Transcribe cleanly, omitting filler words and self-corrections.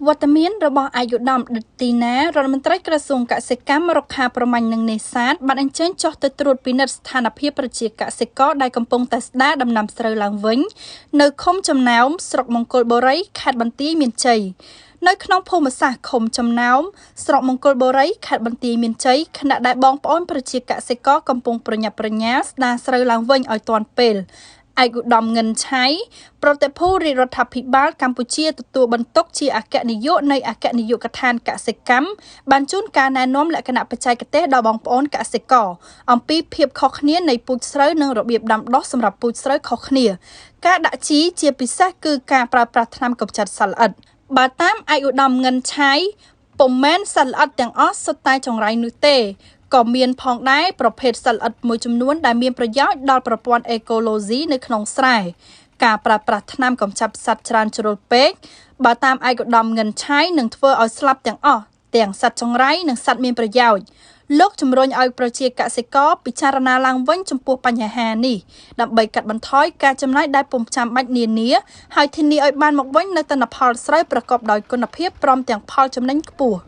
វត្តមានរបស់ឯកឧត្តមដិតទីណារដ្ឋមន្ត្រីក្រសួងកសិកម្មរុក្ខាប្រមាញ់និងនេសាទបានអញ្ជើញចុះទៅត្រួតពិនិត្យស្ថានភាពប្រជាកសិករដែលកំពុងតែស្ដារដំណាំស្រូវឡើងវិញនៅឃុំចំណោមស្រុកមង្គលបុរីខេត្តបន្ទាយមានជ័យនៅក្នុងភូមិសាស្ត្រឃុំចំណោមស្រុកមង្គលបុរីខេត្តបន្ទាយមានជ័យខណៈដែលបងប្អូនប្រជាកសិករកំពុងប្រញាប់ប្រញាល់ស្ដារស្រូវឡើងវិញឲ្យទាន់ពេលឯកឧត្តមងិនឆៃប្រតិភូរាជរដ្ឋាភិបាលកម្ពុជាទទួលបន្ទុកជាអគ្គនាយកនៃអគ្គនាយកដ្ឋានកសិកម្មបានជូនការណែនាំលក្ខណៈបច្ចេកទេសដល់បងប្អូនកសិករអំពីភាពខុសគ្នានៃពូជស្រូវនិងរបៀបដាំដុះសម្រាប់ពូជស្រូវខុសគ្នាការដាក់ជីជាពិសេសគឺការប្រើប្រាស់ថ្នាំកម្ចាត់សត្វល្អិតបើតាមឯកឧត្តមងិនឆៃពុំមែនសត្វល្អិតទាំងអស់សុទ្ធតែចង្រៃនោះទេក៏មានផងដែរប្រភេទសត្វល្អិតមួយចំនួនដែលមានប្រយោជន៍ដល់ប្រព័ន្ធអេកូឡូស៊ីនៅក្នុងស្រែការប្រើប្រាស់ថ្នាំកម្ចាត់សត្វច្រើនជ្រុលពេកបើតាមឯកឧត្តមងិនឆៃនឹងធ្វើឲ្យស្លាប់ទាំងអស់ទាំងសត្វចង្រៃនិងសត្វមានប្រយោជន៍លោកជំរុញឲ្យប្រជាកសិករពិចារណាឡើងវិញចំពោះបញ្ហានេះដើម្បីកាត់បន្ថយការចំណាយដែលពុំចាំបាច់នានាហើយធានាឲ្យបានមកវិញនូវទិន្នផលស្រូវប្រកបដោយគុណភាពព្រមទាំងផលចំណេញខ្ពស់